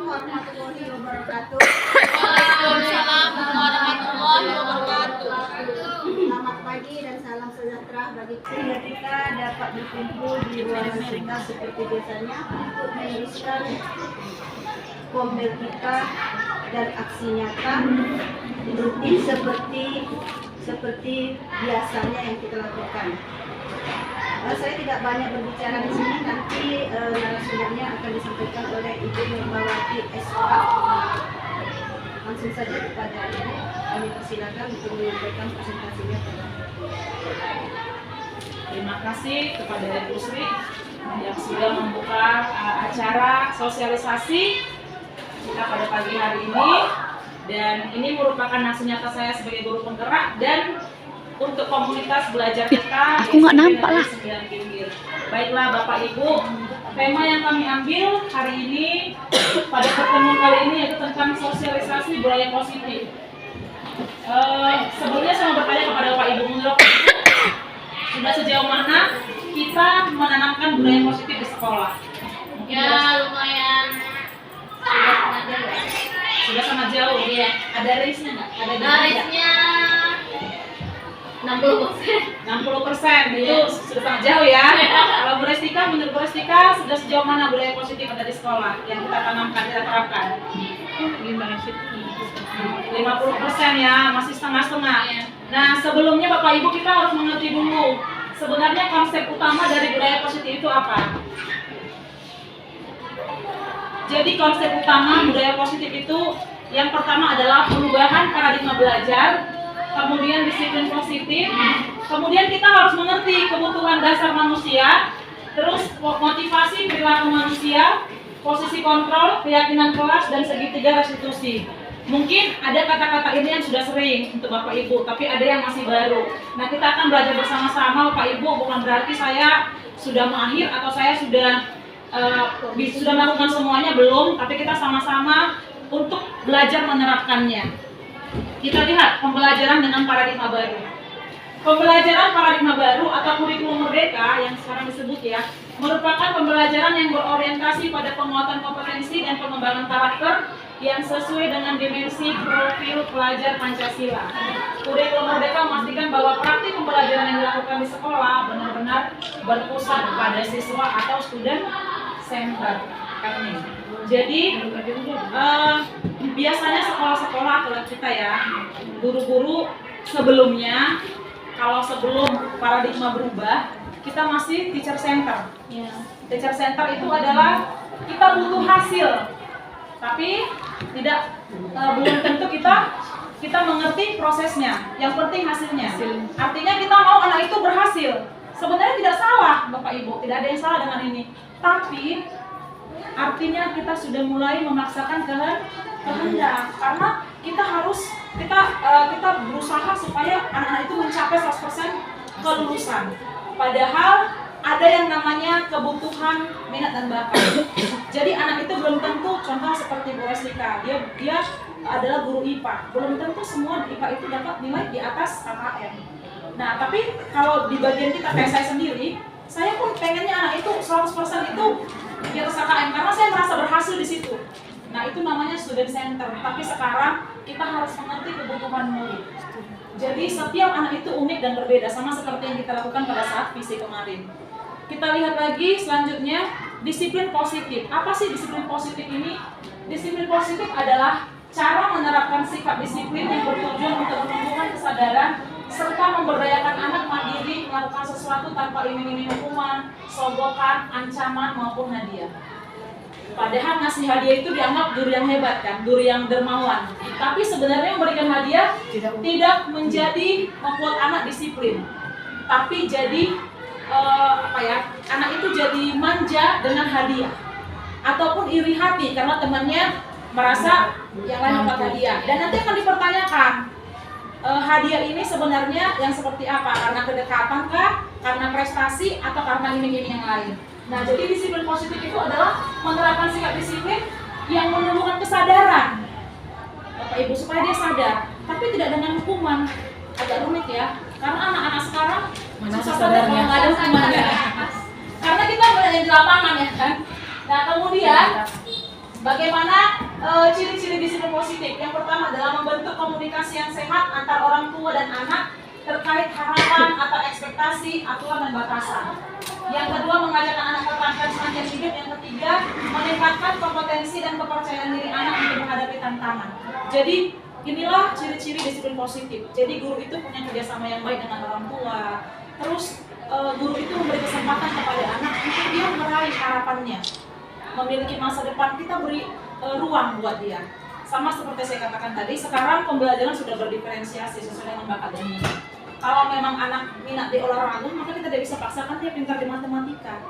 warahmatullahi wabarakatuh. Waalaikumsalam warahmatullahi wabarakatuh. Selamat pagi dan salam sejahtera bagi kita dapat berkumpul di ruangan kita seperti biasanya untuk meneruskan komel kita dan aksi nyata rutin seperti biasanya yang kita lakukan. Saya tidak banyak berbicara di sini, nanti narasumbernya akan disampaikan oleh Ibu Nurmawati SK. Langsung saja kepada Ibu, kami persilakan untuk menyampaikan presentasinya. Terima kasih kepada Ibu Sri yang sudah membuka acara sosialisasi kita pada pagi hari ini, dan ini merupakan hasil nyata saya sebagai guru penggerak dan untuk komunitas belajar kita. Aku nggak nampak lah. Baiklah Bapak Ibu, tema yang kami ambil hari ini pada pertemuan kali ini yaitu tentang sosialisasi budaya positif. Sebelumnya saya mau bertanya kepada Bapak Ibu, menurut Bapak Ibu sudah sejauh mana kita menanamkan budaya positif di sekolah? Ya lumayan Sudah sangat jauh. Iya. Ada range-nya nggak? Ada garisnya 60%. Itu sudah sangat jauh ya. Kalau Bu Restika, menurut Bu Restika sudah sejauh mana budaya positif ada di sekolah yang kita tanamkan, kita terapkan? 50% ya, masih setengah-setengah. Nah, sebelumnya Bapak Ibu kita harus mengerti dulu sebenarnya konsep utama dari budaya positif itu apa? Jadi konsep utama budaya positif itu yang pertama adalah perubahan paradigma belajar, kemudian disiplin positif, kemudian kita harus mengerti kebutuhan dasar manusia, terus motivasi perilaku manusia, posisi kontrol, keyakinan kelas, dan segitiga restitusi. Mungkin ada kata-kata ini yang sudah sering untuk Bapak Ibu, tapi ada yang masih baru. Nah, kita akan belajar bersama-sama Bapak Ibu, bukan berarti saya sudah mahir atau saya sudah melakukan semuanya, belum, tapi kita sama-sama untuk belajar menerapkannya. Kita lihat pembelajaran dengan paradigma baru. Pembelajaran paradigma baru atau kurikulum merdeka yang sekarang disebut ya, merupakan pembelajaran yang berorientasi pada penguatan kompetensi dan pengembangan karakter yang sesuai dengan dimensi profil pelajar Pancasila. Kurikulum merdeka memastikan bahwa praktik pembelajaran yang dilakukan di sekolah benar-benar berpusat pada siswa atau student center. Jadi biasanya sekolah-sekolah atau kita ya, guru-guru sebelumnya, kalau sebelum paradigma berubah, kita masih teacher center. Teacher center itu adalah kita butuh hasil, tapi belum tentu kita mengerti prosesnya. Yang penting hasilnya. Artinya kita mau anak itu berhasil. Sebenarnya tidak salah Bapak Ibu, tidak ada yang salah dengan ini. Tapi artinya kita sudah mulai memaksakan kehendak, karena kita berusaha supaya anak-anak itu mencapai 100% kelulusan. Padahal ada yang namanya kebutuhan minat dan bakat. Jadi anak itu belum tentu, contoh seperti Bu Restika, dia adalah guru IPA, belum tentu semua di IPA itu dapat nilai di atas KKM. Nah, tapi kalau di bagian kita kayak saya sendiri, saya pun pengennya anak itu 100% itu di atas KKM karena saya merasa berhasil di situ. Nah, itu namanya student center. Tapi sekarang kita harus mengerti kebutuhan murid. Jadi setiap anak itu unik dan berbeda, sama seperti yang kita lakukan pada saat visi kemarin. Kita lihat lagi selanjutnya, disiplin positif. Apa sih disiplin positif ini? Disiplin positif adalah cara menerapkan sikap disiplin yang bertujuan untuk menumbuhkan kesadaran serta memberdayakan anak mandiri melakukan sesuatu tanpa iming-iming hukuman, sogokan, ancaman maupun hadiah. Padahal ngasih hadiah itu dianggap guru yang hebat kan, guru yang dermawan. Tapi sebenarnya memberikan hadiah tidak menjadi membuat anak disiplin, tapi jadi anak itu jadi manja dengan hadiah ataupun iri hati karena temannya merasa yang lain dapat hadiah. Dan nanti akan dipertanyakan, hadiah ini sebenarnya yang seperti apa? Karena kedekatan kah? Karena prestasi? Atau karena iming-iming yang lain? Nah, jadi disiplin positif itu adalah menerapkan sikap disiplin yang menumbuhkan kesadaran Bapak Ibu supaya dia sadar, tapi tidak dengan hukuman. Agak rumit ya, karena anak-anak sekarang susah sadar kalau nggak ada hukumannya. Karena kita melihat yang di lapangan ya kan. Nah, kemudian Bagaimana ciri-ciri disiplin positif? Yang pertama adalah membentuk komunikasi yang sehat antar orang tua dan anak terkait harapan atau ekspektasi, aturan dan batasan. Yang kedua, mengajarkan anak keterampilan sepanjang hidup. Yang ketiga, meningkatkan kompetensi dan kepercayaan diri anak untuk menghadapi tantangan. Jadi inilah ciri-ciri disiplin positif. Jadi guru itu punya kerjasama yang baik dengan orang tua. Terus guru itu memberi kesempatan kepada anak untuk dia meraih harapannya, memiliki masa depan. Kita beri ruang buat dia. Sama seperti saya katakan tadi, sekarang pembelajaran sudah berdiferensiasi sesuai dengan bakat dan minat. Kalau memang anak minat di olahraga, maka kita tidak bisa paksakan dia pintar di matematika.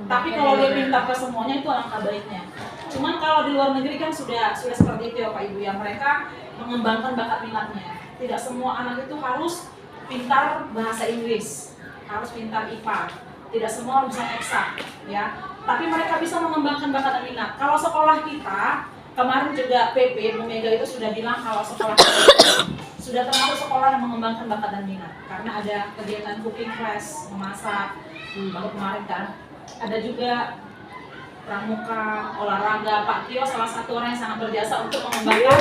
Tapi kalau dia pintar ke semuanya, itu alangkah baiknya. Cuman kalau di luar negeri kan sudah seperti itu ya Pak Ibu, yang mereka mengembangkan bakat minatnya. Tidak semua anak itu harus pintar bahasa Inggris, harus pintar IPA. Tidak semua harus bisa eksak, ya. Tapi mereka bisa mengembangkan bakat dan minat. Kalau sekolah kita, kemarin juga PP, Bu Mega itu sudah bilang kalau sekolah kita sudah termasuk sekolah yang mengembangkan bakat dan minat. Karena ada kegiatan cooking class, memasak, baru kemarin kan. Ada juga pramuka, olahraga. Pak Tio salah satu orang yang sangat berjasa untuk mengembangkan.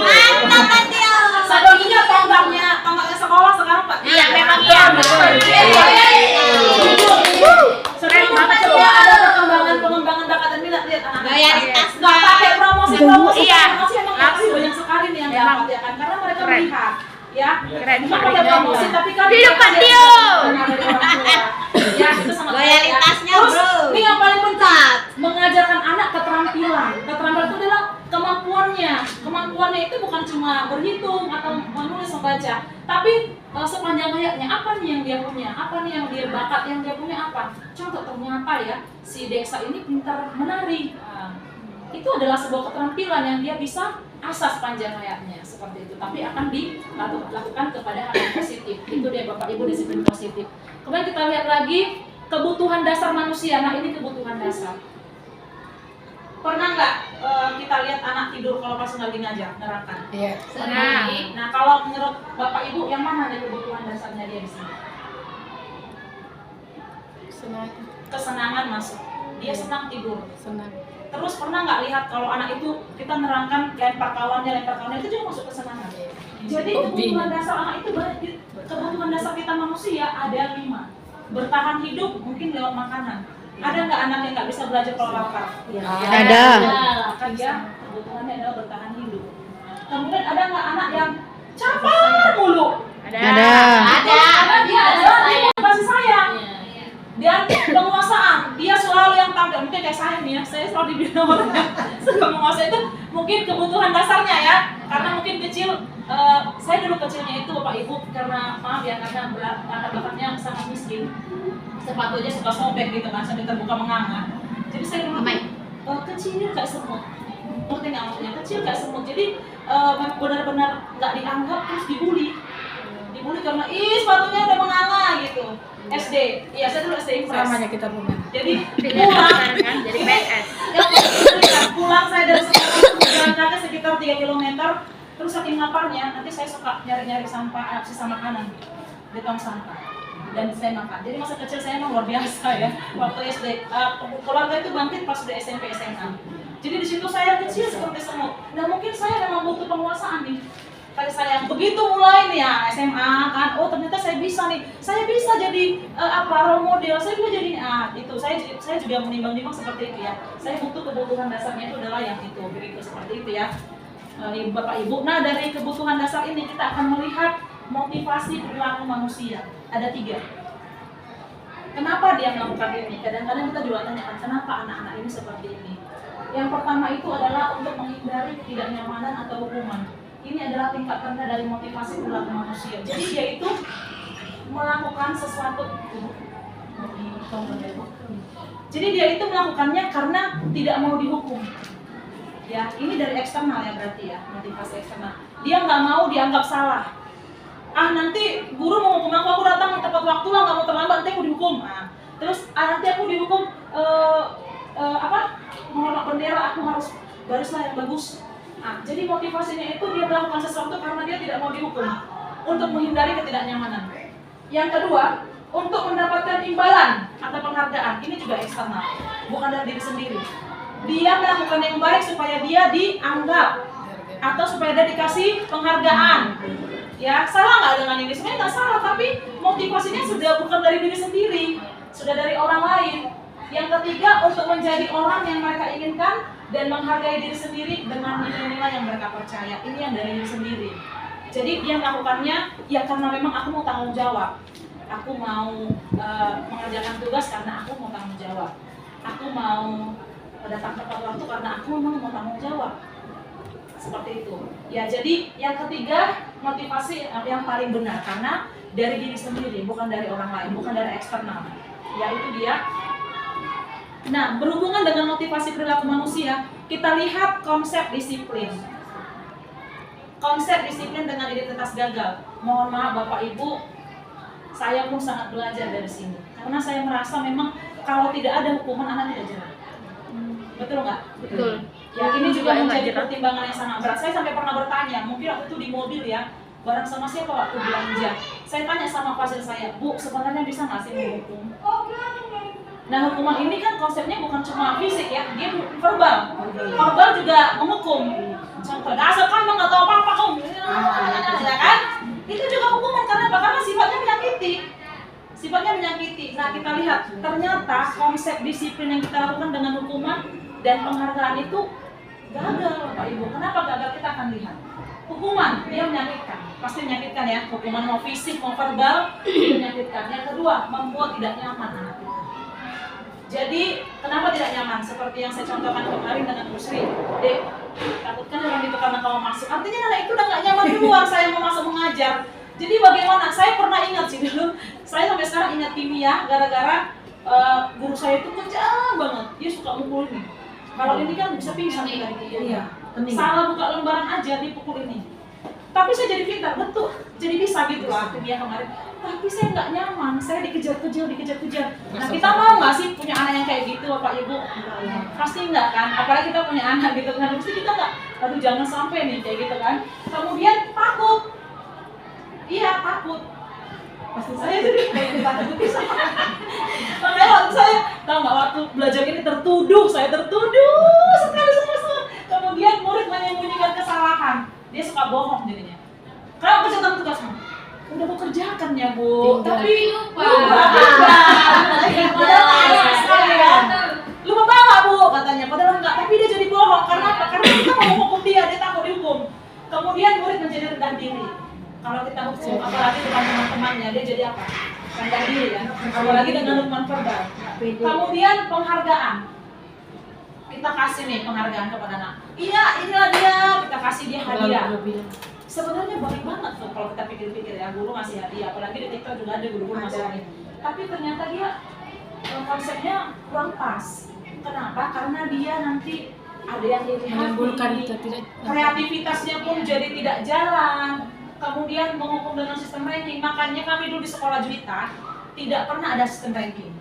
Mantap Pak Tio. Satu ingat tonggaknya sekolah sekarang Pak. Iya, memang iya. Sering banget coba ada pengembangan bakat dan minat, lihat anak-anak. Loyalitas. Nggak pakai promosi Iya. emang banyak sekali nih yang dapat ya kan, karena mereka melihat ya. Bukan pakai promosi tapi kan Hidup Pak Tio. Ya, itu sangat Loyalitasnya, Terus, bro. ini yang paling penting, mengajarkan anak keterampilan. Keterampilan itu adalah kemampuannya. Kemampuannya itu bukan cuma berhitung atau menulis membaca, tapi sepanjang hayatnya apa nih yang dia punya, apa nih yang dia bakat, yang dia punya apa. Contoh ternyata ya, si Desa ini pintar menari. Itu adalah sebuah keterampilan yang dia bisa asas sepanjang hayatnya seperti itu, tapi akan dilakukan kepada hal yang positif. Itu dia Bapak Ibu disiplin positif. Kemudian kita lihat lagi kebutuhan dasar manusia. Nah ini kebutuhan dasar. Pernah nggak kita lihat anak tidur kalau pas lagi ngajar, nerangkan? Iya. Nah kalau menurut Bapak Ibu yang mana nih kebutuhan dasarnya dia di sini? Senang. Kesenangan masuk. Dia senang tidur. Senang. Terus pernah nggak lihat kalau anak itu kita nerangkan lempar kawannya itu juga masuk kesenangan. Jadi kebutuhan dasar anak itu banyak. Kebutuhan dasar kita manusia ada 5. Bertahan hidup mungkin lewat makanan. Ada nggak anak yang nggak bisa belajar kalau lapar? Ya. Ada. Maka dia kebutuhannya adalah bertahan hidup. Kemudian ada nggak anak yang caper mulu? Ada. Karena dia adalah dia kasih sayang. Dia penguasaan, dia selalu yang tampil. Mungkin kayak saya nih ya, saya selalu dibilang orang suka menguasai, itu mungkin kebutuhan dasarnya ya. Karena mungkin kecil, saya dulu kecilnya itu Bapak Ibu, karena maaf ya, karena bakatnya sangat miskin, sepatunya suka sobek gitu kan, sampai terbuka menganga. Jadi saya dulu kecil kayak semut, ngerti nggak maksudnya? Kecil kayak semut, jadi memang benar-benar nggak dianggap, terus dibully karena sepatunya udah menganga gitu. SD, iya saya dulu SD Impres. Samanya kita punya. Jadi pulang, Jadi PS. pulang saya dari sekolah jalan kaki sekitar 3 km. Terus saking laparnya, nanti saya suka nyari-nyari sampah, sisa makanan di tong sampah. Dan saya makan. Jadi masa kecil saya emang luar biasa ya. Waktu SD, keluarga itu bangkit pas udah SMP SMA. Jadi di situ saya kecil seperti semut. Nah mungkin saya memang butuh penguasaan nih. Kayak saya begitu mulai nih ya SMA kan, oh ternyata saya bisa nih, saya bisa jadi role model, saya bisa jadi itu saya juga menimbang-nimbang seperti itu ya. Saya butuh kebutuhan dasarnya itu adalah yang itu, begitu seperti itu ya, Bapak Ibu. Nah dari kebutuhan dasar ini kita akan melihat motivasi perilaku manusia. Ada 3. Kenapa dia melakukan ini? Kadang-kadang kita juga tanyakan kenapa anak-anak ini seperti ini. Yang pertama itu adalah untuk menghindari ketidaknyamanan atau hukuman. Ini adalah tingkat rendah dari motivasi perilaku manusia. Jadi dia itu melakukan sesuatu. Jadi dia itu melakukannya karena tidak mau dihukum. Ya, ini dari eksternal ya berarti ya, motivasi eksternal. Dia nggak mau dianggap salah. Nanti guru mau hukum aku datang tepat waktu lah, nggak mau terlambat, nanti aku dihukum. Terus nanti aku dihukum menolak bendera, aku harus barislah yang bagus. Jadi motivasinya itu dia melakukan sesuatu karena dia tidak mau dihukum, untuk menghindari ketidaknyamanan. Yang kedua, untuk mendapatkan imbalan atau penghargaan ini juga eksternal, bukan dari diri sendiri. Dia melakukan yang baik supaya dia dianggap atau supaya dia dikasih penghargaan. Ya, salah nggak dengan ini? Sebenarnya nggak salah, tapi motivasinya sudah bukan dari diri sendiri, sudah dari orang lain. Yang ketiga, untuk menjadi orang yang mereka inginkan dan menghargai diri sendiri dengan nilai-nilai yang mereka percaya. Ini yang dari diri sendiri. Jadi dia melakukannya ya karena memang aku mau tanggung jawab. Aku mau mengerjakan tugas karena aku mau tanggung jawab. Aku mau datang tepat waktu karena aku memang mau tanggung jawab. Seperti itu. Ya, jadi yang ketiga, motivasi yang paling benar karena dari diri sendiri, bukan dari orang lain, bukan dari eksternal. Yaitu dia. Nah, berhubungan dengan motivasi perilaku manusia, kita lihat konsep disiplin. Konsep disiplin dengan identitas gagal. Mohon maaf Bapak Ibu, saya pun sangat belajar dari sini. Karena saya merasa memang kalau tidak ada hukuman anak tidak jerah. Betul nggak? Betul. Ya, ini juga menjadi pertimbangan yang sangat berat. Saya sampai pernah bertanya, mungkin waktu itu di mobil ya, bareng sama siapa waktu belanja. Saya tanya sama pasien saya, Bu, sebenarnya bisa nggak sih menghukum? Nah, hukuman ini kan konsepnya bukan cuma fisik ya, dia verbal. Verbal juga menghukum. Contoh, dasar kamu nggak tahu apa-apa kamu, ya kan? Itu juga hukuman karena apa? Karena sifatnya menyakiti. Sifatnya menyakiti. Nah, kita lihat ternyata konsep disiplin yang kita lakukan dengan hukuman dan penghargaan itu gagal, Bapak Ibu. Kenapa gagal? Kita akan lihat. Hukuman dia menyakitkan, pasti menyakitkan ya. Hukuman mau fisik mau verbal itu menyakitkan. Yang kedua, membuat tidak nyaman anak itu. Jadi, kenapa tidak nyaman? Seperti yang saya contohkan kemarin dengan Bu Sri. Dek, takutkan orang itu karena kamu masuk. Artinya anak itu udah gak nyaman di luar, saya mau masuk mengajar. Jadi bagaimana? Saya pernah ingat sih dulu, saya sampai sekarang ingat kimia, gara-gara guru saya itu kencang banget. Dia suka mukul nih. Kalau ini kan bisa pingsan nih dari dia. Salah buka lembaran aja, dia pukul ini. Tapi saya jadi pintar, betul. Jadi bisa gitu lah kimia kemarin. Tapi saya nggak nyaman, saya dikejar-kejar. Nah, kita mau nggak sih punya anak yang kayak gitu, Bapak Ibu? Pasti nggak kan? Apalagi kita punya anak gitu kan, pasti kita nggak, aduh jangan sampai nih kayak gitu kan. Kemudian takut, iya takut. Pasti saya jadi kayak takut bisa. Makanya waktu saya, tahu nggak, waktu belajar ini saya tertuduh sekali. Kemudian murid menyembunyikan kesalahan, dia suka bohong jadinya. Kalau kerjakan tugasmu, udah mau kerjakan ya Bu, tapi lupa bawa Bu katanya, padahal enggak, tapi dia jadi bohong. Karena apa? Karena kita mau menghukum dia takut dihukum. Kemudian murid menjadi rendah diri. Kalau kita hukum, apalagi depan teman-temannya, dia jadi apa? Rendah diri ya, apalagi dengan hukuman verbal. Kemudian penghargaan. Kita kasih nih penghargaan kepada anak. Iya, inilah dia, kita kasih dia hadiah. Sebenarnya baik banget tuh kalau kita pikir-pikir ya, guru ngasih hadiah, apalagi di TikTok juga ada guru-guru ngasih hadiah. Tapi ternyata dia konsepnya kurang pas. Kenapa? Karena dia nanti ada yang dilihat, kreativitasnya pun jadi tidak jalan. Kemudian menghukum dengan sistem ranking. Makanya kami dulu di sekolah Juwita tidak pernah ada sistem ranking.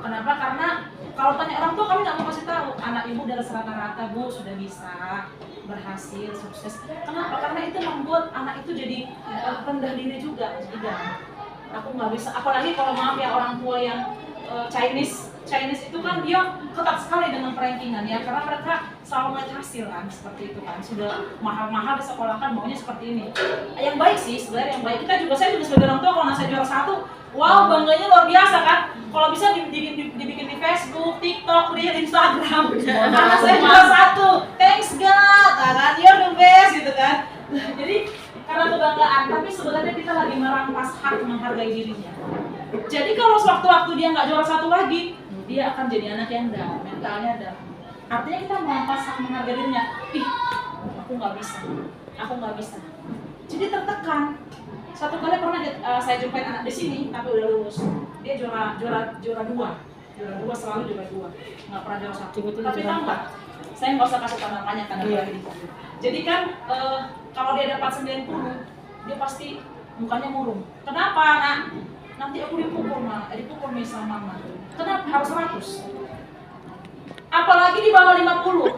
Kenapa? Karena kalau tanya orang tua, kami nggak mau kasih tahu anak ibu dari rata-rata Bu sudah bisa, berhasil, sukses. Kenapa? Karena itu membuat anak itu jadi rendah diri juga. Tidak, aku nggak bisa. Apalagi kalau maaf ya orang tua yang Chinese itu kan dia ketat sekali dengan rankingan ya, karena mereka selalu melihat hasil kan, seperti itu kan. Sudah mahal-mahal disekolahkan maunya seperti ini. Yang baik sih sebenarnya, yang baik. Saya juga sebagai orang tua kalau saya juara 1, wow bangganya luar biasa kan. Kalau bisa dibikin di Facebook, TikTok, di Instagram. Karena saya juara 1, thanks God, kan, you're the best gitu kan. Jadi karena kebanggaan, tapi sebenarnya kita lagi merampas hak menghargai dirinya. Jadi kalau sewaktu-waktu dia nggak juara 1 lagi, dia akan jadi anak yang down, mentalnya down. Artinya kita merampas hak menghargai dirinya. Ih, aku nggak bisa. Jadi tertekan. Satu kali pernah saya jumpain anak di sini, tapi udah lulus. Dia juara 2, selalu juara 2, nggak pernah juara 1. Tapi tahu nggak? Saya nggak usah kasih tahu namanya karena lagi. Jadi kan kalau dia dapat 90, dia pasti mukanya murung. Kenapa, Nak? Nanti aku dipukul nih sama mama. Kenapa harus 100? Apalagi di bawah 50.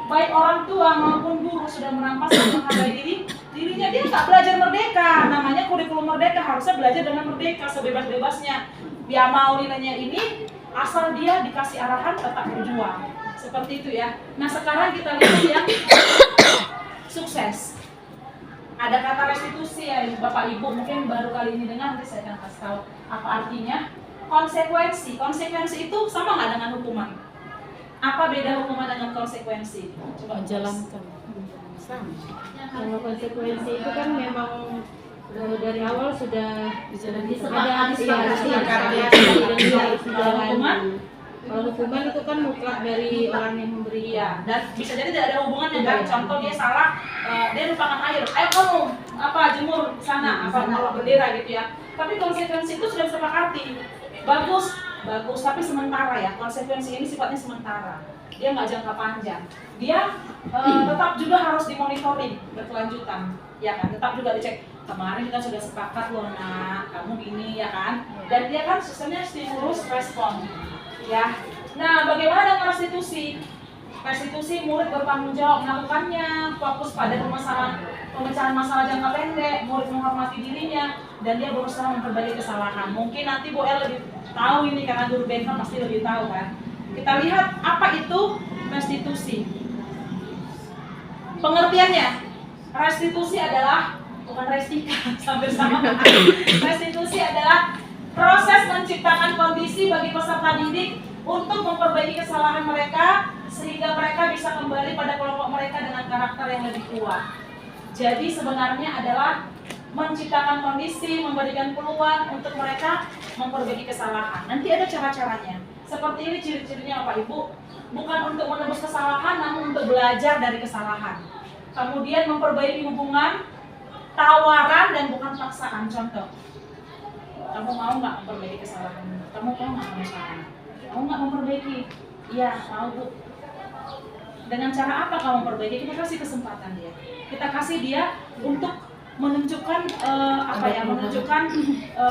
baik orang tua maupun guru sudah merampas dan menghargai dirinya, dia nggak belajar merdeka. Namanya kurikulum merdeka, harusnya belajar dengan merdeka, sebebas-bebasnya. Dia mau nilainya ini, asal dia dikasih arahan tetap berjuang. Seperti itu ya. Nah sekarang kita lihat yang sukses. Ada kata restitusi ya Bapak Ibu, mungkin baru kali ini dengar, nanti saya akan kasih tahu apa artinya. Konsekuensi. Konsekuensi itu sama nggak dengan hukuman? Apa beda hukuman dengan konsekuensi? Coba Menjalankan. Sama. Kalau konsekuensi itu kan memang dari awal sudah Dijalankan. hukuman. Kalau hukuman itu kan mutlak dari orang yang memberi. Iya, dan bisa jadi tidak ada hubungannya kan. Contoh dia salah, dia lupakan air. Ayo kamu jemur sana, naruh bendera gitu ya. Tapi konsekuensi itu sudah disepakati. Bagus, tapi sementara ya. Konsekuensi ini sifatnya sementara. Dia nggak jangka panjang. Dia tetap juga harus dimonitoring berkelanjutan, ya kan? Tetap juga dicek. Kemarin kita sudah sepakat loh nak, kamu gini ya kan? Dan dia kan sistemnya stimulus respon, ya. Nah, bagaimana dengan restitusi? Restitusi murid bertanggung jawab melakukannya, fokus pada pemecahan masalah jangka pendek, murid menghormati dirinya, dan dia berusaha memperbaiki kesalahan. Mungkin nanti Bu El lebih tahu ini karena guru BK pasti lebih tahu kan. Kita lihat apa itu restitusi. Pengertiannya, restitusi adalah bukan restika, sampai sama. Restitusi adalah proses menciptakan kondisi bagi peserta didik untuk memperbaiki kesalahan mereka sehingga mereka bisa kembali pada kelompok mereka dengan karakter yang lebih kuat. Jadi sebenarnya adalah menciptakan kondisi, memberikan peluang untuk mereka memperbaiki kesalahan. Nanti ada cara-caranya. Seperti ini ciri-cirinya Bapak Ibu. Bukan untuk menebus kesalahan, namun untuk belajar dari kesalahan. Kemudian memperbaiki hubungan, tawaran dan bukan paksaan. Contoh, kamu mau nggak memperbaiki kesalahan? Kamu mau nggak kesalahan? Mau nggak memperbaiki? Iya, mau Bu. Dengan cara apa kamu memperbaiki? Kita kasih kesempatan dia. Kita kasih dia untuk menunjukkan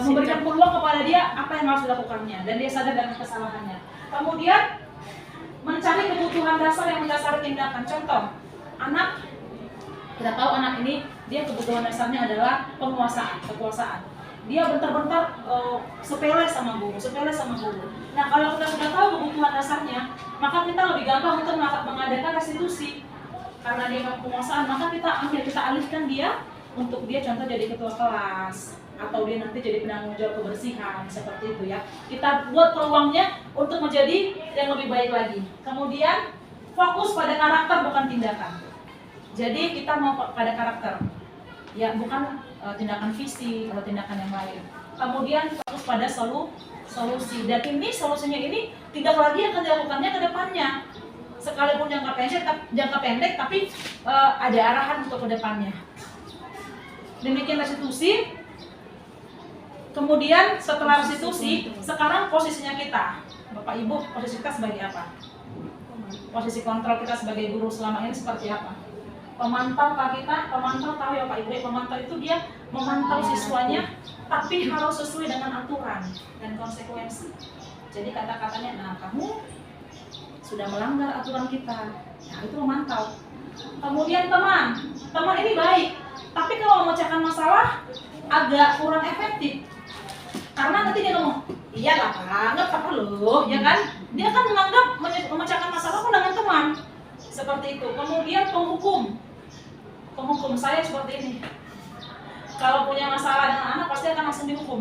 memberikan peluang kepada dia apa yang harus dilakukannya dan dia sadar dengan kesalahannya. Kemudian mencari kebutuhan dasar yang mendasari tindakan. Contoh, anak, kita tahu anak ini dia kebutuhan dasarnya adalah kekuasaan. Dia bentar-bentar sepele sama guru. Nah, kalau kita sudah tahu kebutuhan dasarnya, maka kita lebih gampang untuk mengadakan restitusi. Karena dia kekuasaan, maka kita alihkan dia untuk dia contoh jadi ketua kelas atau dia nanti jadi penanggung jawab kebersihan seperti itu ya. Kita buat peluangnya untuk menjadi yang lebih baik lagi. Kemudian fokus pada karakter bukan tindakan. Jadi kita mau pada karakter, ya bukan tindakan fisik atau tindakan yang lain. Kemudian fokus pada solusi. Dan ini solusinya ini tidak lagi akan dilakukannya ke depannya. Sekalipun jangka pendek tapi ada arahan untuk ke depannya. Demikian restitusi. Kemudian setelah restitusi, sekarang posisinya kita, Bapak Ibu, posisi kita sebagai apa? Posisi kontrol kita sebagai guru selama ini seperti apa? Pemantau kita, pemantau tahu ya Pak Ibu, pemantau itu dia memantau siswanya, tapi harus sesuai dengan aturan dan konsekuensi. Jadi kata-katanya, nah kamu sudah melanggar aturan kita, nah itu memantau. Kemudian teman ini baik, tapi kalau memecahkan masalah agak kurang efektif. Karena nanti dia ngomong, iya lah banget apa loh, ya kan? Dia kan menganggap memecahkan masalah pun dengan teman. Seperti itu. Kemudian penghukum saya seperti ini. Kalau punya masalah dengan anak pasti akan langsung dihukum.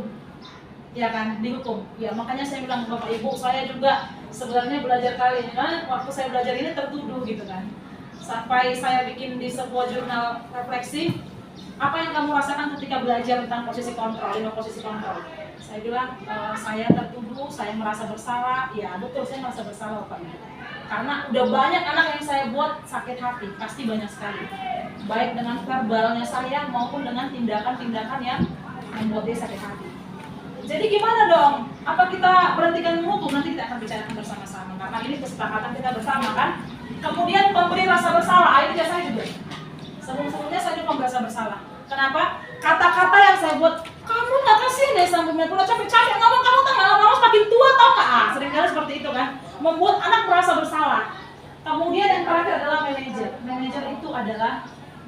Ya kan, dihukum. Ya makanya saya bilang Bapak Ibu, saya juga sebenarnya belajar kali ini. Karena waktu saya belajar ini tertuduh gitu kan. Sampai saya bikin di sebuah jurnal refleksi, apa yang kamu rasakan ketika belajar tentang posisi kontrol, 5 posisi kontrol? Saya bilang, saya tertuduh, saya merasa bersalah. Ya betul, saya merasa bersalah Bapak Ibu. Karena udah banyak anak yang saya buat sakit hati, pasti banyak sekali. Baik dengan verbalnya saya maupun dengan tindakan-tindakan yang membuat dia sakit hati. Jadi gimana dong? Apa kita berhentikan menghukum? Nanti kita akan bicarakan bersama-sama. Karena ini kesepakatan kita bersama kan. Kemudian memberi rasa bersalah, ini saya juga. Sebelum-sebelumnya saya juga merasa bersalah. Kenapa? Kata-kata yang saya buat, kamu nggak kasihan deh sampai 90 capek-capek ngomong, kamu tuh malam-malam makin tua tau nggak? Seringkali seperti itu kan, membuat anak merasa bersalah. Kemudian yang terakhir adalah manajer. Manajer itu adalah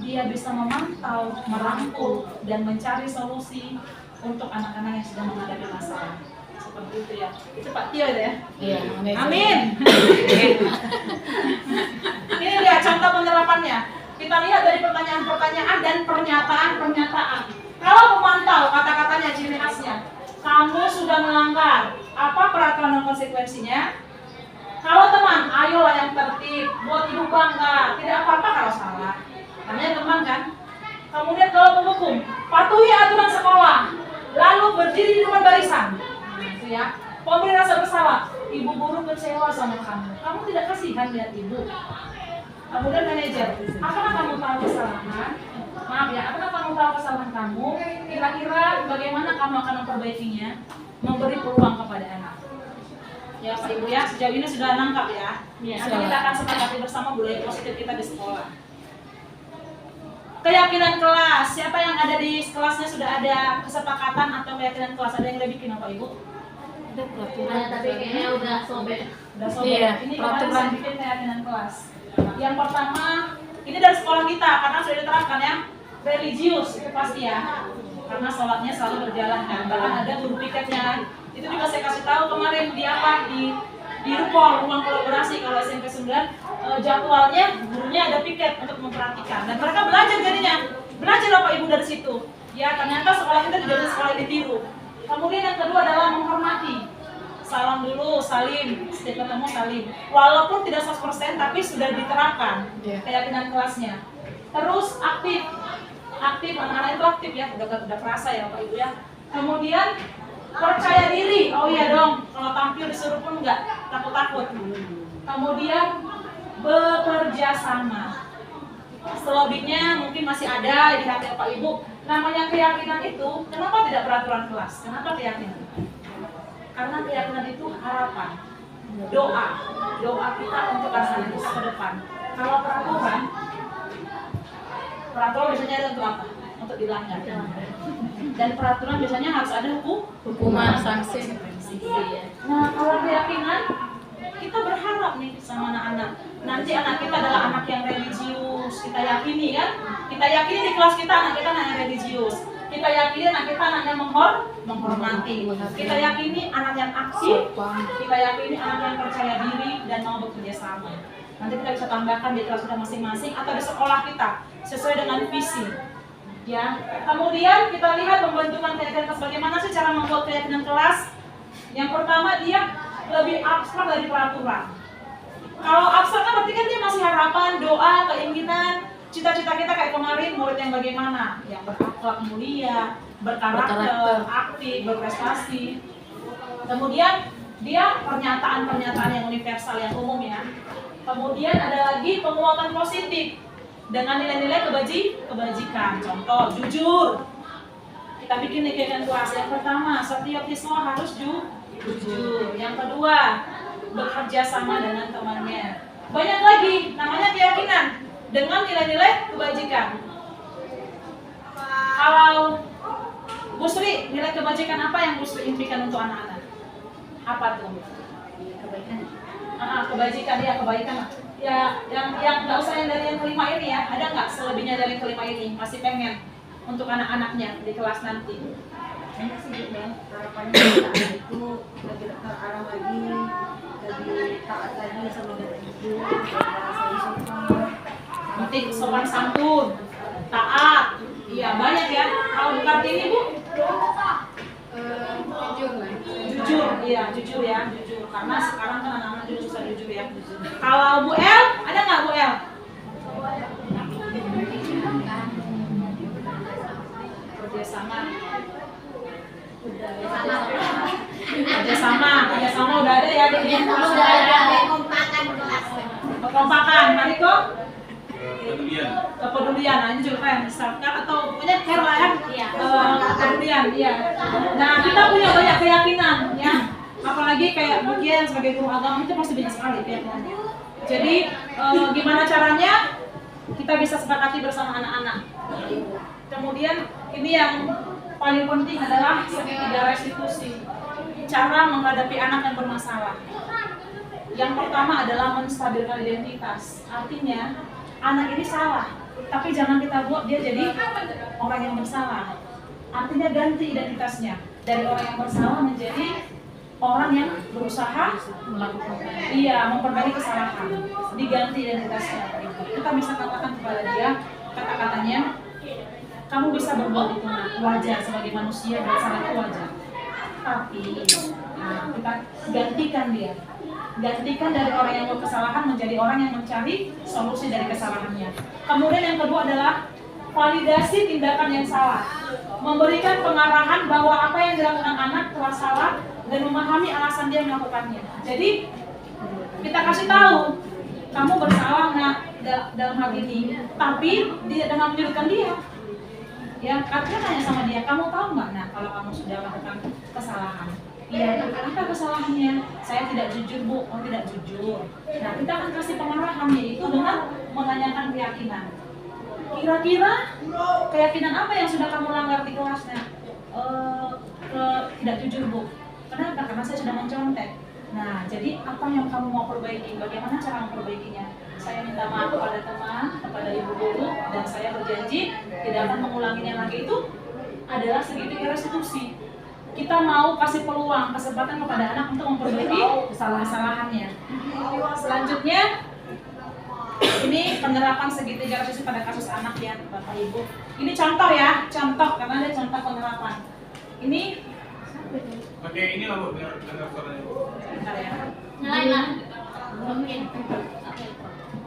dia bisa memantau, merangkul, dan mencari solusi untuk anak-anak yang sedang menghadapi masalah. Seperti itu ya. Itu Pak Tio ya? Iya, Amin. Ini dia contoh penerapannya. Kita lihat dari pertanyaan-pertanyaan dan pernyataan-pernyataan. Kalau memantau kata-katanya, ciri khasnya, kamu sudah melanggar. Apa peraturan dan konsekuensinya? Kalau teman, ayolah yang tertib, buat ibu bangga. Tidak apa-apa kalau salah. Namanya teman kan? Kemudian kalau menghukum, patuhi aturan sekolah, lalu berdiri di depan barisan. Itu ya. Memberi rasa bersalah. Ibu guru kecewa sama kamu. Kamu tidak kasihan lihat ibu. Kemudian manajer, apakah kamu tahu kesalahan? Maaf ya, apakah kamu tahu kesalahan kamu? Kira-kira bagaimana kamu akan memperbaikinya? Memberi peluang kepada anak. Ya Pak Ibu ya, sejauh ini sudah nangkap ya. Nanti kita akan sepakati bersama budaya positif kita di sekolah. Keyakinan kelas, siapa yang ada di kelasnya sudah ada kesepakatan atau keyakinan kelas? Ada yang udah bikin apa Ibu? Ada peraturan. Tapi kayaknya udah sobek. Udah sobek. Iya, Ini kemarin peraturan. saya bikin keyakinan kelas. Yang pertama, ini dari sekolah kita karena sudah diterapkan ya, religius itu pasti ya. Karena sholatnya selalu berjalan kan. Bahkan ada guru piketnya. Itu juga saya kasih tahu kemarin di apa di RUPOL, ruang kolaborasi kalau SMP 9 jadwalnya gurunya ada piket untuk memperhatikan dan mereka belajar jadinya. Belajar Bapak Ibu dari situ. Ya, ternyata sekolah kita juga jadi sekolah yang ditiru. Kemudian yang kedua adalah menghormati. Salam dulu, salim, setiap ketemu salim. Walaupun tidak 100% tapi sudah diterapkan keyakinan kelasnya. Terus aktif, anak-anak itu aktif ya, udah kerasa ya Bapak Ibu ya. Kemudian percaya diri, oh iya dong, kalau tampil disuruh pun enggak takut-takut. Kemudian bekerja sama. Selebihnya mungkin masih ada di hati Bapak Ibu. Namanya keyakinan itu, kenapa tidak peraturan kelas? Kenapa keyakinan? Karena keyakinan itu harapan, doa kita untuk anak-anak kita ke depan. Kalau peraturan biasanya ada untuk apa? Untuk dilanggar. Dan peraturan biasanya harus ada Hukuman, sanksi. Nah, kalau keyakinan, kita berharap nih sama anak-anak. Nanti anak kita adalah anak yang religius. Kita yakini kan? Kita yakini di kelas kita anak kita anak yang religius. Kita yakini anak kita anak yang menghormati. Kita yakini anak yang aktif. Kita yakini anak yang percaya diri dan mau bekerja sama. Nanti kita bisa tambahkan di kelas kita masing-masing atau di sekolah kita sesuai dengan visi. Ya, kemudian kita lihat pembentukan keyakinan kelas. Bagaimana sih cara membuat keyakinan kelas? Yang pertama dia lebih abstrak dari peraturan. Kalau abstrak kan berarti kan dia masih harapan, doa, keinginan, cita-cita kita kayak kemarin murid yang bagaimana? Yang berakhlak mulia, berkarakter, aktif, berprestasi. Kemudian dia pernyataan-pernyataan yang universal, yang umum ya. Kemudian ada lagi penguatan positif dengan nilai-nilai kebajikan. Contoh, jujur. Kita bikin nih keyakinan kelas. Yang pertama, setiap siswa harus jujur. Yang kedua, bekerja sama dengan temannya. Banyak lagi, namanya keyakinan dengan nilai-nilai kebajikan. Kalau Bu Sri, nilai kebajikan apa yang Bu Sri impikan untuk anak-anak? Apa tuh? Kebaikan. Kebajikan ya, kebaikan. Ya, yang nggak usah yang dari yang kelima ini ya. Ada nggak selebihnya dari yang kelima ini? Masih pengen untuk anak-anaknya di kelas nanti? Banyak sih Bang, harapannya kita itu lebih terarah lagi, lebih taat lagi sama gaya hidup, rasa sopan. Nanti sopan santun, taat, iya banyak ya. Kalau di Kartini Bu? Jujur lah. Jujur, iya jujur ya, jujur. Karena sekarang kan anak-anak juga susah jujur ya. Kalau Bu El, ada nggak Bu El? Kerjasama. Kerjasama udah ada ya. Udah ada kompakan kelas. Kekompakan, Mariko? Kepedulian, nah ini juga kan misalkan atau pokoknya care lah ya. Kepedulian, iya. Nah kita punya banyak keyakinan ya. Apalagi kayak Bukian sebagai guru agama itu pasti banyak sekali keyakinannya. Jadi gimana caranya kita bisa sepakati bersama anak-anak. Kemudian ini yang paling penting adalah segitiga restitusi. Cara menghadapi anak yang bermasalah. Yang pertama adalah menstabilkan identitas. Artinya, anak ini salah, tapi jangan kita buat dia jadi orang yang bersalah. Artinya ganti identitasnya dari orang yang bersalah menjadi orang yang berusaha memperbaiki kesalahan. Diganti identitasnya. Kita bisa katakan kepada dia kata-katanya, kamu bisa berbuat itu, nak, wajar sebagai manusia dan salah itu wajar. Tapi kita gantikan dia. Gantikan dari orang yang buat kesalahan menjadi orang yang mencari solusi dari kesalahannya. Kemudian yang kedua adalah validasi tindakan yang salah. Memberikan pengarahan bahwa apa yang dilakukan anak telah salah dan memahami alasan dia melakukannya. Jadi kita kasih tahu, kamu bersalah nak dalam hal ini, tapi dengan menyudutkan dia. Ya, artinya tanya sama dia, kamu tahu nggak nak kalau kamu sudah melakukan kesalahan? Iya, apa kesalahannya? Saya tidak jujur, Bu. Oh, tidak jujur. Nah, kita akan kasih pengarahan, yaitu dengan menanyakan keyakinan. Kira-kira keyakinan apa yang sudah kamu langgar di kelasnya? Tidak jujur, Bu. Kenapa? Karena saya sudah mencontek. Nah, jadi apa yang kamu mau perbaiki? Bagaimana cara memperbaikinya? Saya minta maaf kepada teman, kepada ibu guru, dan saya berjanji tidak akan mengulanginya lagi. Itu adalah segitiga restitusi. Kita mau kasih peluang, kesempatan kepada anak untuk memperbaiki kesalahan-kesalahannya. Selanjutnya, ini penerapan segitiga restitusi pada kasus anak ya, Bapak Ibu. Ini contoh ya, contoh karena ada contoh penerapan. Ini Oke, ini lah Bu, biar dengar suaranya. bentar ya. Nyalain lah. Mungkin.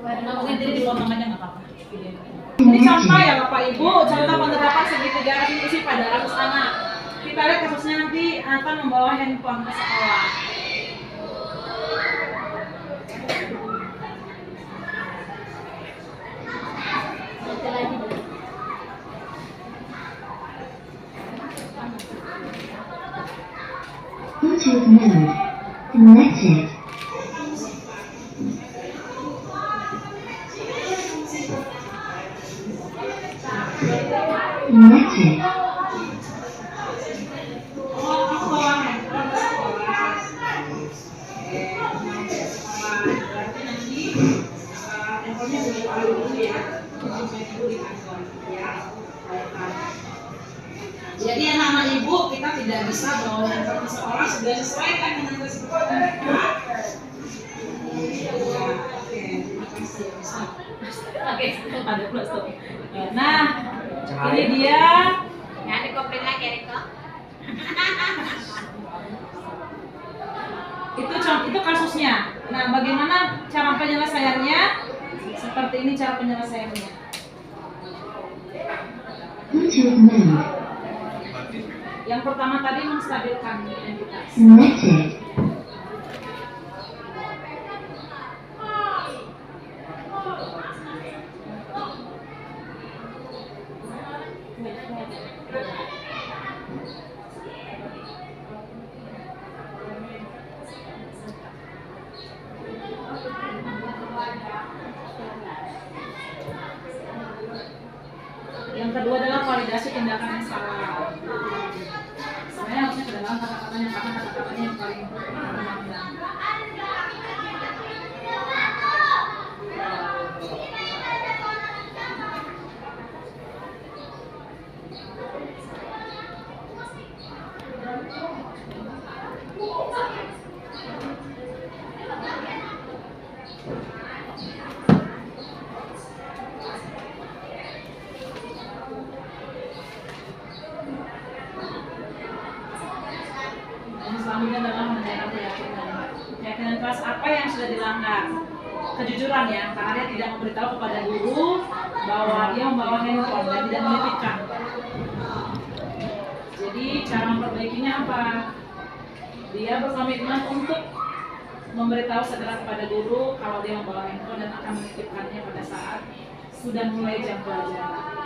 Mungkin jadi dipotong aja nggak apa-apa. Ini contoh ya Bapak Ibu, contoh penerapan segitiga restitusi pada kasus anak. Kita lihat kasusnya nanti akan membawa handphone ke sekolah. Bluetooth mode connected. Connected. Jadi anak-anak ibu kita tidak bisa bawa handphone ke sekolah, sudah sesuaikan dengan keseluruhan. Oke, ada plus tuh. Nah, ini dia. Nggak ada komplain lagi ya, Riko? Itu kasusnya. Nah, bagaimana cara penyelesaiannya? Seperti ini cara penyelesaiannya. Bluetooth mode Yang pertama tadi menstabilkan identitas. connected. Yang kedua adalah validasi tindakan yang salah. Sebenarnya harusnya ke dalam kata-katanya, karena kata-katanya yang paling menantang. Dan selanjutnya adalah menanyakan keyakinan. Keyakinan kelas apa yang sudah dilanggar? Kejujuran ya, karena dia tidak memberitahu kepada guru bahwa dia membawa handphone dan tidak menitipkan. Jadi cara memperbaikinya apa? Dia berkomitmen untuk memberitahu segera kepada guru kalau dia membawa handphone dan akan menitipkannya pada saat sudah mulai jam pelajaran.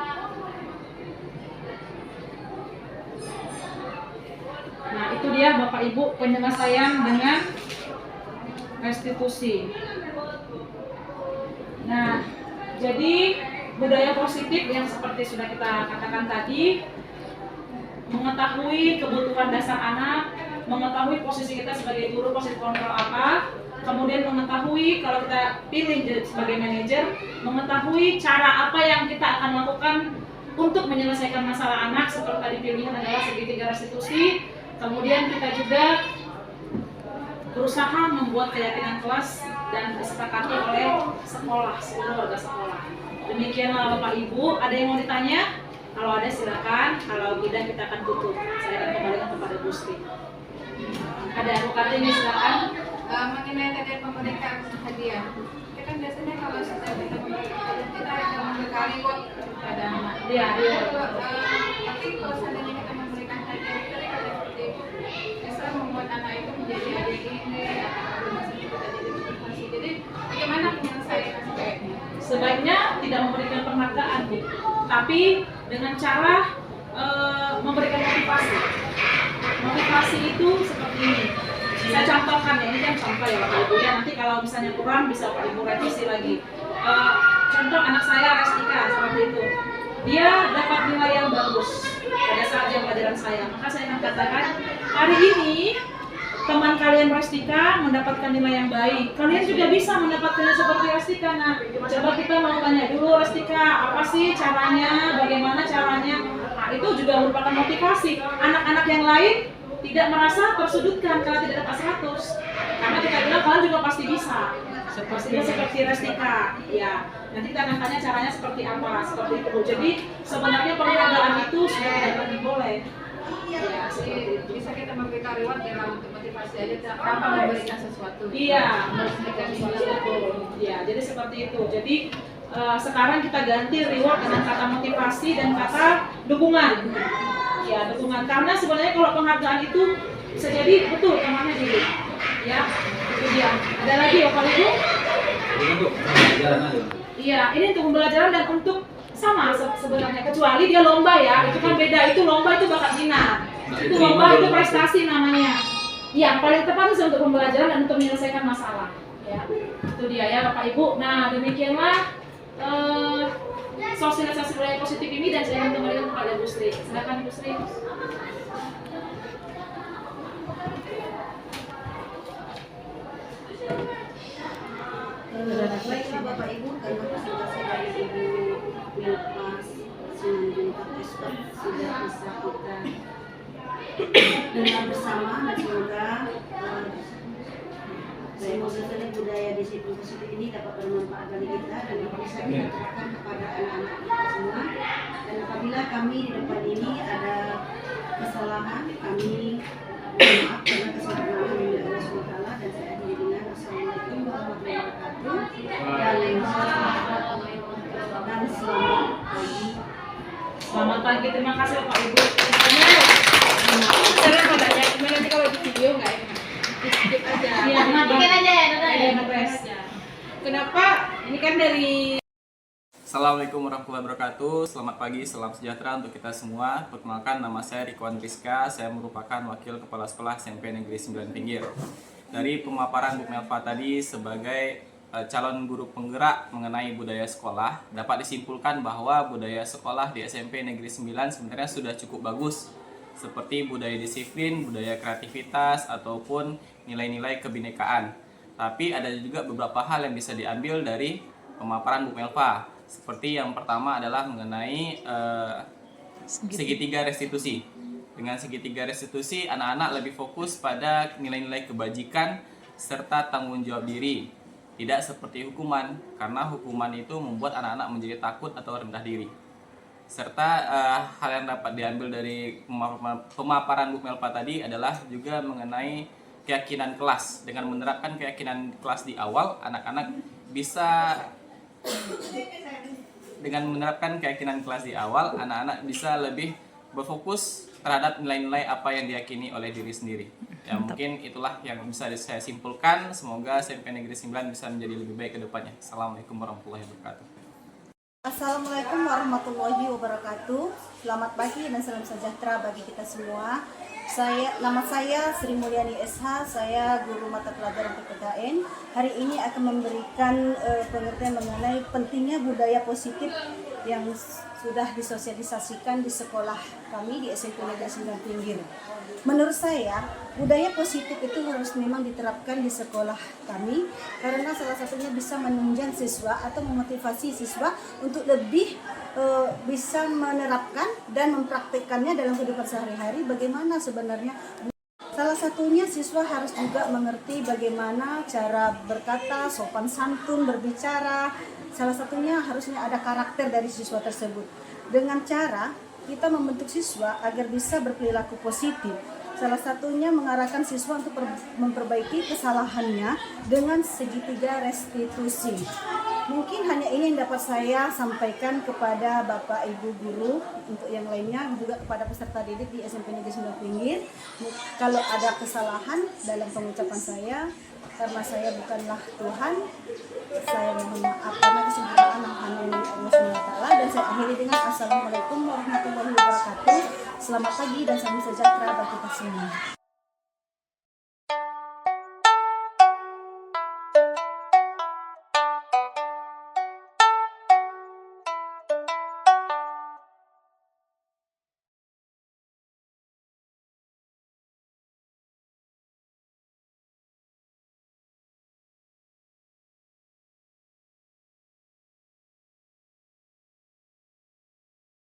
Nah, itu dia Bapak Ibu penyelesaian dengan restitusi. Nah, jadi budaya positif yang seperti sudah kita katakan tadi, mengetahui kebutuhan dasar anak, mengetahui posisi kita sebagai guru, posisi kontrol apa, kemudian mengetahui kalau kita pilih sebagai manajer, mengetahui cara apa yang kita akan lakukan untuk menyelesaikan masalah anak. Seperti tadi pilihan adalah segitiga restitusi. Kemudian kita juga berusaha membuat keyakinan kelas dan disepakati oleh sekolah, seluruh warga sekolah. Demikianlah Bapak Ibu. Ada yang mau ditanya? Kalau ada silakan. Kalau tidak kita akan tutup. Saya akan kembalikan kepada Bu Sri. Ada Bu Kartini, silakan. Mengenai tadi pemberikan hadiah, kita kan biasanya kalau sudah kita memberikan hadiah kita akan membekali uang pada anak. Iya. Tapi kalau seandainya kita memberikan hadiah itu tadi kata seperti itu, bisa membuat anak itu menjadi adik ini, atau masih kita jadi motivasi. Jadi bagaimana penyelesaian sebaiknya? Sebaiknya tidak memberikan penghargaan, Bu, tapi dengan cara memberikan motivasi. Motivasi itu seperti ini. Saya contohkan ya, ini kan contoh ya Bapak Ibu ya. Nanti kalau misalnya kurang bisa Bapak Ibu revisi lagi. Contoh anak saya Restika seperti itu. Dia dapat nilai yang bagus pada saat jam pelajaran saya. Maka saya akan katakan, hari ini teman kalian Restika mendapatkan nilai yang baik. Kalian juga bisa mendapatkannya seperti Restika. Nah, coba kita mau tanya dulu Restika, apa sih caranya, bagaimana caranya? Nah, itu juga merupakan motivasi. Anak-anak yang lain tidak merasa tersudutkan karena tidak dapat 100. Karena kita bilang kalian juga pasti bisa. Seperti Restika. Ya, nanti kita akan tanya caranya seperti apa, seperti itu. Jadi sebenarnya penghargaan itu sudah tidak lagi boleh. Ya, Jadi bisa kita memberikan reward dalam untuk motivasi aja tanpa memberikan sesuatu. Iya, memberikan sesuatu. Ya, jadi seperti itu. Jadi sekarang kita ganti reward dengan kata motivasi dan kata dukungan. Ya, dukungan. Karena sebenarnya kalau penghargaan itu bisa jadi betul temannya diri. Ya, itu dia. Ada lagi Bapak Ibu? Untuk pembelajaran aja. Iya, ini untuk pembelajaran dan untuk sama sebenarnya, kecuali dia lomba ya, itu kan beda. Itu lomba itu bakat minat. Itu lomba itu prestasi namanya. Iya, paling tepat itu untuk pembelajaran dan untuk menyelesaikan masalah. Ya, itu dia ya Bapak Ibu. Nah, demikianlah sosialisasi budaya positif ini dan saya akan kembalikan kepada Bu Sri. Silakan Bu Sri. Baiklah Bapak Ibu, karena presentasi dari Ibu Milpas Simanjuntak Expert sudah bisa kita dengar bersama, dan semoga sosialisasi budaya disiplin positif ini dapat bermanfaat bagi kita dan bisa kita terapkan kepada anak-anak kita semua. Dan apabila kami di depan ini ada kesalahan, kami maaf karena kesalahan kami dari Allah SWT, dan saya akhiri dengan Assalamualaikum warahmatullahi wabarakatuh dan selamat pagi. Selamat pagi, terima kasih Bapak Ibu. Saya mau tanya, gimana nanti kalau di video nggak enak? Skip aja. Iya, Matikan aja ya, Tante. Ada ngetes. Kenapa? Ini kan dari Assalamualaikum warahmatullahi wabarakatuh. Selamat pagi, salam sejahtera untuk kita semua. Perkenalkan, nama saya Rikwan Rizka. Saya merupakan Wakil Kepala Sekolah SMP Negeri 9 Pinggir. Dari pemaparan Bu Melva tadi sebagai calon guru penggerak mengenai budaya sekolah, dapat disimpulkan bahwa budaya sekolah di SMP Negeri 9 sebenarnya sudah cukup bagus, seperti budaya disiplin, budaya kreativitas, ataupun nilai-nilai kebinekaan. Tapi ada juga beberapa hal yang bisa diambil dari pemaparan Bu Melva. Seperti yang pertama adalah mengenai segitiga restitusi. Dengan segitiga restitusi, anak-anak lebih fokus pada nilai-nilai kebajikan serta tanggung jawab diri. Tidak seperti hukuman, karena hukuman itu membuat anak-anak menjadi takut atau rendah diri. Serta hal yang dapat diambil dari pemaparan Bu Melva tadi adalah juga mengenai keyakinan kelas. Dengan menerapkan keyakinan kelas di awal, anak-anak bisa lebih berfokus terhadap nilai-nilai apa yang diyakini oleh diri sendiri. Ya, mungkin itulah yang bisa saya simpulkan. Semoga SMP Negeri 9 bisa menjadi lebih baik ke depannya. Assalamualaikum warahmatullahi wabarakatuh. Assalamualaikum warahmatullahi wabarakatuh. Selamat pagi dan salam sejahtera bagi kita semua. Nama saya Sri Mulyani SH, saya guru mata pelajaran PPKN. Hari ini akan memberikan pengertian mengenai pentingnya budaya positif yang sudah disosialisasikan di sekolah kami di SMP Negeri 9 Pinggir. Menurut saya, budaya positif itu harus memang diterapkan di sekolah kami karena salah satunya bisa menunjang siswa atau memotivasi siswa untuk lebih bisa menerapkan dan mempraktikkannya dalam kehidupan sehari-hari bagaimana sebenarnya. Salah satunya siswa harus juga mengerti bagaimana cara berkata, sopan santun, berbicara. Salah satunya harusnya ada karakter dari siswa tersebut. Dengan cara kita membentuk siswa agar bisa berperilaku positif. Salah satunya mengarahkan siswa untuk memperbaiki kesalahannya dengan segitiga restitusi. Mungkin hanya ini yang dapat saya sampaikan kepada Bapak Ibu guru. Untuk yang lainnya juga kepada peserta didik di SMP Negeri 9 Pinggir. Kalau ada kesalahan dalam pengucapan saya, karena saya bukanlah Tuhan, saya mohon maaf karena kesempurnaan hanya milik Allah SWT. Dan saya akhiri dengan Assalamualaikum warahmatullahi wabarakatuh. Selamat pagi dan salam sejahtera bagi kita semua.